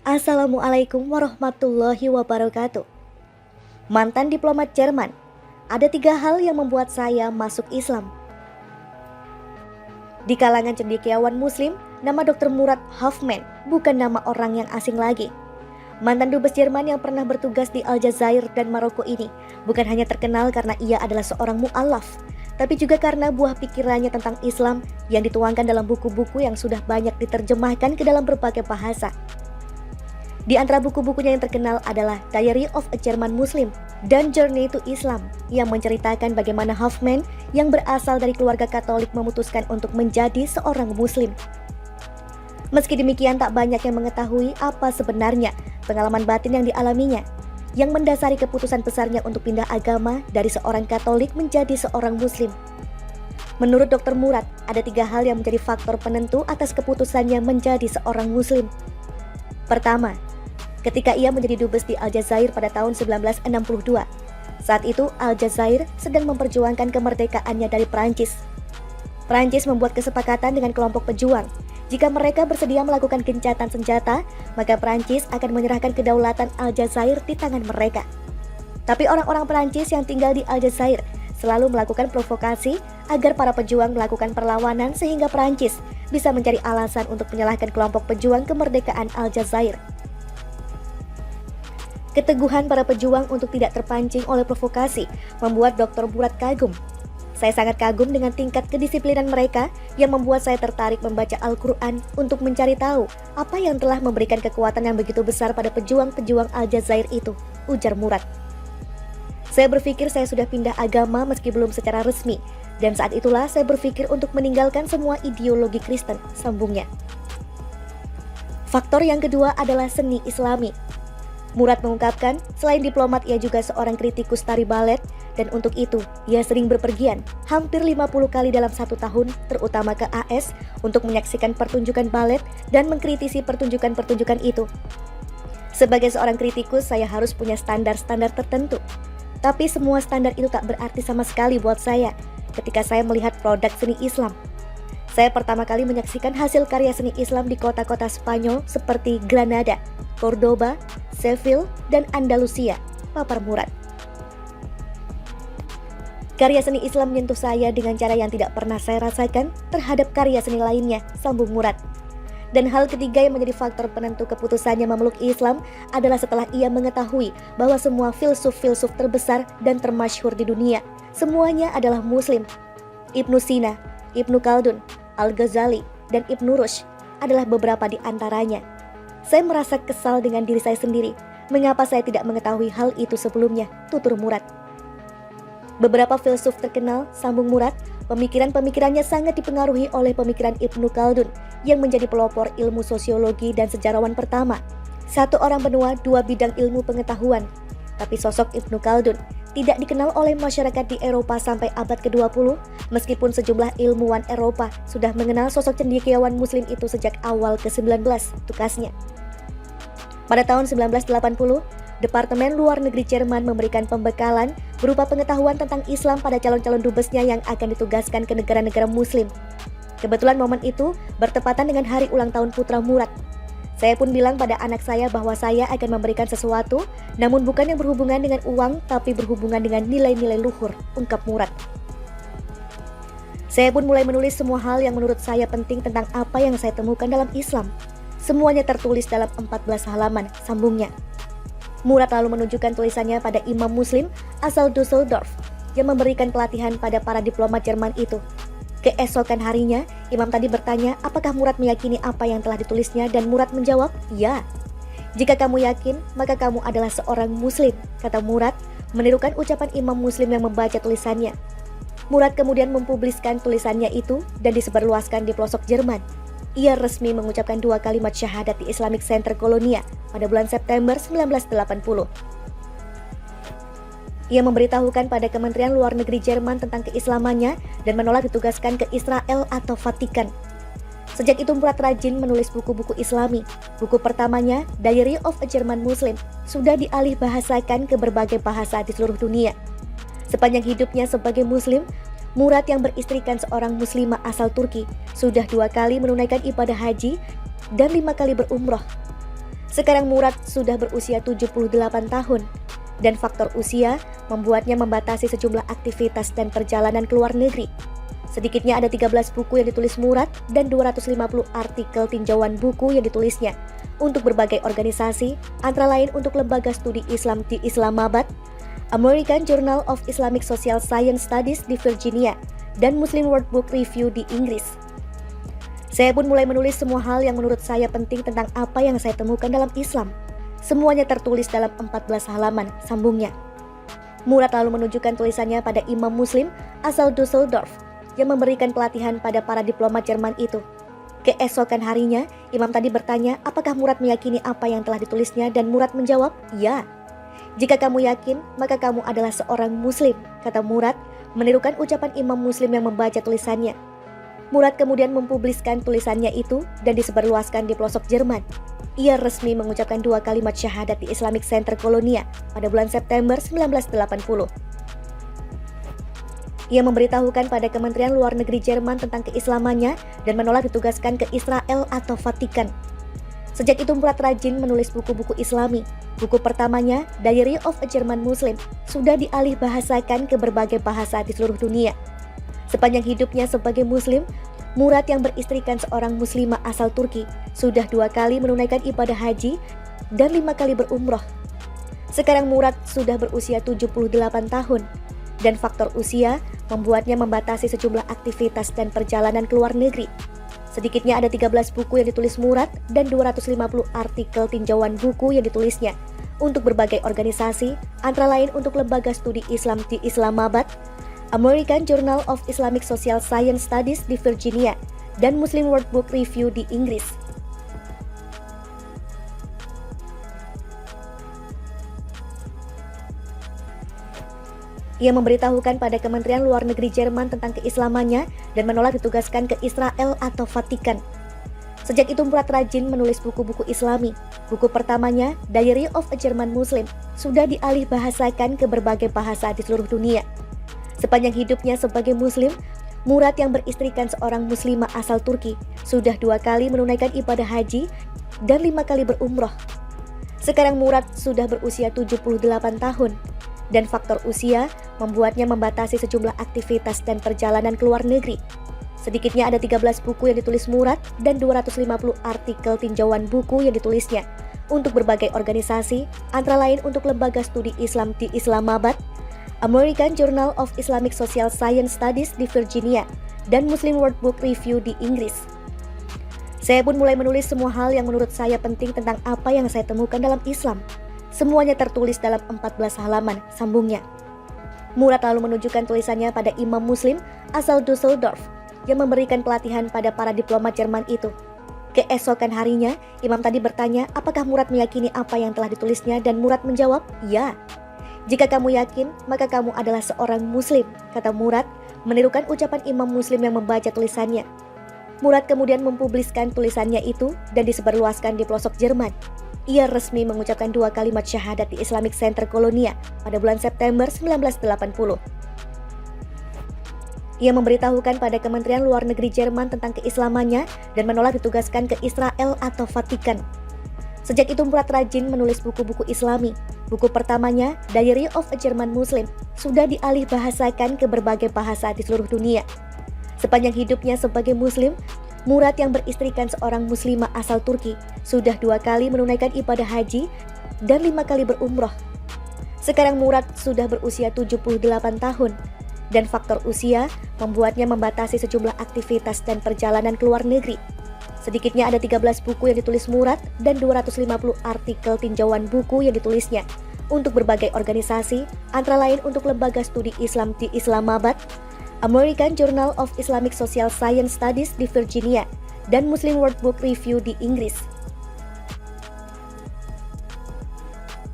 Assalamualaikum warahmatullahi wabarakatuh. Mantan diplomat Jerman, ada 3 hal yang membuat saya masuk Islam. Di kalangan cendekiawan muslim, nama Dr. Murat Hofmann bukan nama orang yang asing lagi. Mantan dubes Jerman yang pernah bertugas di Aljazair dan Maroko ini bukan hanya terkenal karena ia adalah seorang mu'alaf, tapi juga karena buah pikirannya tentang Islam yang dituangkan dalam buku-buku yang sudah banyak diterjemahkan ke dalam berbagai bahasa. Di antara buku-bukunya yang terkenal adalah Diary of a German Muslim dan Journey to Islam yang menceritakan bagaimana Hofmann yang berasal dari keluarga Katolik memutuskan untuk menjadi seorang Muslim. Meski demikian, tak banyak yang mengetahui apa sebenarnya pengalaman batin yang dialaminya yang mendasari keputusan besarnya untuk pindah agama dari seorang Katolik menjadi seorang Muslim. Menurut Dr. Murat, ada 3 hal yang menjadi faktor penentu atas keputusannya menjadi seorang Muslim. Pertama, ketika ia menjadi dubes di Aljazair pada tahun 1962. Saat itu Aljazair sedang memperjuangkan kemerdekaannya dari Prancis. Prancis membuat kesepakatan dengan kelompok pejuang. Jika mereka bersedia melakukan gencatan senjata, maka Prancis akan menyerahkan kedaulatan Aljazair di tangan mereka. Tapi orang-orang Prancis yang tinggal di Aljazair selalu melakukan provokasi agar para pejuang melakukan perlawanan sehingga Prancis bisa mencari alasan untuk menyalahkan kelompok pejuang kemerdekaan Aljazair. Keteguhan para pejuang untuk tidak terpancing oleh provokasi membuat Dr. Murat kagum. Saya sangat kagum dengan tingkat kedisiplinan mereka yang membuat saya tertarik membaca Al-Quran untuk mencari tahu apa yang telah memberikan kekuatan yang begitu besar pada pejuang-pejuang Aljazair itu, ujar Murat. Saya berpikir saya sudah pindah agama meski belum secara resmi, dan saat itulah saya berpikir untuk meninggalkan semua ideologi Kristen, sambungnya. Faktor yang kedua adalah seni Islami. Murat mengungkapkan, selain diplomat ia juga seorang kritikus tari balet, dan untuk itu ia sering berpergian hampir 50 kali dalam 1 tahun, terutama ke AS untuk menyaksikan pertunjukan balet dan mengkritisi pertunjukan-pertunjukan itu. Sebagai seorang kritikus, saya harus punya standar-standar tertentu. Tapi semua standar itu tak berarti sama sekali buat saya ketika saya melihat produk seni Islam. Saya pertama kali menyaksikan hasil karya seni Islam di kota-kota Spanyol seperti Granada, Cordoba, Seville, dan Andalusia, papar Murat. Karya seni Islam menyentuh saya dengan cara yang tidak pernah saya rasakan terhadap karya seni lainnya, sambung Murat. Dan hal ketiga yang menjadi faktor penentu keputusannya memeluk Islam adalah setelah ia mengetahui bahwa semua filsuf-filsuf terbesar dan termasyhur di dunia, semuanya adalah Muslim. Ibnu Sina, Ibnu Khaldun, Al-Ghazali, dan Ibnu Rushd adalah beberapa di antaranya. Saya merasa kesal dengan diri saya sendiri. Mengapa saya tidak mengetahui hal itu sebelumnya, tutur Murat. Beberapa filsuf terkenal, sambung Murat, pemikiran-pemikirannya sangat dipengaruhi oleh pemikiran Ibnu Khaldun yang menjadi pelopor ilmu sosiologi dan sejarawan pertama. Satu orang benua, 2 bidang ilmu pengetahuan. Tapi sosok Ibnu Khaldun tidak dikenal oleh masyarakat di Eropa sampai abad ke-20, meskipun sejumlah ilmuwan Eropa sudah mengenal sosok cendekiawan Muslim itu sejak awal ke-19, tukasnya. Pada tahun 1980, Departemen Luar Negeri Jerman memberikan pembekalan berupa pengetahuan tentang Islam pada calon-calon dubesnya yang akan ditugaskan ke negara-negara Muslim. Kebetulan momen itu bertepatan dengan hari ulang tahun putra Murat. Saya pun bilang pada anak saya bahwa saya akan memberikan sesuatu, namun bukan yang berhubungan dengan uang, tapi berhubungan dengan nilai-nilai luhur, ungkap Murat. Saya pun mulai menulis semua hal yang menurut saya penting tentang apa yang saya temukan dalam Islam. Semuanya tertulis dalam 14 halaman, sambungnya. Murat lalu menunjukkan tulisannya pada imam Muslim asal Düsseldorf yang memberikan pelatihan pada para diplomat Jerman itu. Keesokan harinya, imam tadi bertanya apakah Murat meyakini apa yang telah ditulisnya, dan Murat menjawab, "Ya." "Jika kamu yakin, maka kamu adalah seorang Muslim," kata Murat, menirukan ucapan imam Muslim yang membaca tulisannya. Murat kemudian mempubliskan tulisannya itu dan disebarluaskan di pelosok Jerman. Ia resmi mengucapkan 2 kalimat syahadat di Islamic Center Kolonia pada bulan September 1980. Ia memberitahukan pada Kementerian Luar Negeri Jerman tentang keislamannya dan menolak ditugaskan ke Israel atau Vatikan. Sejak itu Murat rajin menulis buku-buku Islami. Buku pertamanya, Diary of a German Muslim, sudah dialih bahasakan ke berbagai bahasa di seluruh dunia. Sepanjang hidupnya sebagai Muslim, Murat yang beristrikan seorang muslimah asal Turki sudah 2 kali menunaikan ibadah haji dan 5 kali berumroh. Sekarang Murad sudah berusia 78 tahun, dan faktor usia membuatnya membatasi sejumlah aktivitas dan perjalanan ke luar negeri. Sedikitnya ada 13 buku yang ditulis Murad dan 250 artikel tinjauan buku yang ditulisnya untuk berbagai organisasi, antara lain untuk Lembaga Studi Islam di Islamabad, American Journal of Islamic Social Science Studies di Virginia, dan Muslim World Book Review di Inggris. Saya pun mulai menulis semua hal yang menurut saya penting tentang apa yang saya temukan dalam Islam. Semuanya tertulis dalam 14 halaman, sambungnya. Murad lalu menunjukkan tulisannya pada imam muslim asal Düsseldorf yang memberikan pelatihan pada para diplomat Jerman itu. Keesokan harinya, imam tadi bertanya apakah Murad meyakini apa yang telah ditulisnya, dan Murad menjawab, "Ya." "Jika kamu yakin, maka kamu adalah seorang muslim," kata Murad, menirukan ucapan imam muslim yang membaca tulisannya. Murad kemudian mempubliskan tulisannya itu dan disebarluaskan di pelosok Jerman. Ia resmi mengucapkan 2 kalimat syahadat di Islamic Center Kolonia pada bulan September 1980. Ia memberitahukan pada Kementerian Luar Negeri Jerman tentang keislamannya dan menolak ditugaskan ke Israel atau Vatikan. Sejak itu Murad rajin menulis buku-buku Islami. Buku pertamanya, Diary of a German Muslim, sudah dialih bahasakan ke berbagai bahasa di seluruh dunia. Sepanjang hidupnya sebagai muslim, Murad yang beristrikan seorang muslimah asal Turki sudah 2 kali menunaikan ibadah haji dan 5 kali berumroh. Sekarang Murad sudah berusia 78 tahun, dan faktor usia membuatnya membatasi sejumlah aktivitas dan perjalanan ke luar negeri. Sedikitnya ada 13 buku yang ditulis Murad dan 250 artikel tinjauan buku yang ditulisnya untuk berbagai organisasi, antara lain untuk Lembaga Studi Islam di Islamabad, American Journal of Islamic Social Science Studies di Virginia, dan Muslim World Book Review di Inggris. Ia memberitahukan pada Kementerian Luar Negeri Jerman tentang keislamannya dan menolak ditugaskan ke Israel atau Vatikan. Sejak itu Murad rajin menulis buku-buku Islami. Buku pertamanya, Diary of a German Muslim, sudah dialih bahasakan ke berbagai bahasa di seluruh dunia. Sepanjang hidupnya sebagai muslim, Murad yang beristrikan seorang muslimah asal Turki sudah 2 kali menunaikan ibadah haji dan 5 kali berumroh. Sekarang Murad sudah berusia 78 tahun, dan faktor usia membuatnya membatasi sejumlah aktivitas dan perjalanan ke luar negeri. Sedikitnya ada 13 buku yang ditulis Murad dan 250 artikel tinjauan buku yang ditulisnya untuk berbagai organisasi, antara lain untuk Lembaga Studi Islam di Islamabad, American Journal of Islamic Social Science Studies di Virginia, dan Muslim World Book Review di Inggris. Saya pun mulai menulis semua hal yang menurut saya penting tentang apa yang saya temukan dalam Islam. Semuanya tertulis dalam 14 halaman, sambungnya. Murad lalu menunjukkan tulisannya pada imam muslim asal Düsseldorf yang memberikan pelatihan pada para diplomat Jerman itu. Keesokan harinya, imam tadi bertanya apakah Murad meyakini apa yang telah ditulisnya, dan Murad menjawab, "Ya." "Jika kamu yakin, maka kamu adalah seorang muslim," kata Murad, menirukan ucapan imam muslim yang membaca tulisannya. Murad kemudian mempubliskan tulisannya itu dan disebarluaskan di pelosok Jerman. Ia resmi mengucapkan 2 kalimat syahadat di Islamic Center Kolonia pada bulan September 1980. Ia memberitahukan pada Kementerian Luar Negeri Jerman tentang keislamannya dan menolak ditugaskan ke Israel atau Vatikan. Sejak itu Murad rajin menulis buku-buku Islami. Buku pertamanya, Diary of a German Muslim, sudah dialih bahasakan ke berbagai bahasa di seluruh dunia. Sepanjang hidupnya sebagai muslim, Murad yang beristrikan seorang muslimah asal Turki sudah 2 kali menunaikan ibadah haji dan 5 kali berumroh. Sekarang Murad sudah berusia 78 tahun, dan faktor usia membuatnya membatasi sejumlah aktivitas dan perjalanan ke luar negeri. Sedikitnya ada 13 buku yang ditulis Murad dan 250 artikel tinjauan buku yang ditulisnya untuk berbagai organisasi, antara lain untuk Lembaga Studi Islam di Islamabad, American Journal of Islamic Social Science Studies di Virginia, dan Muslim World Book Review di Inggris.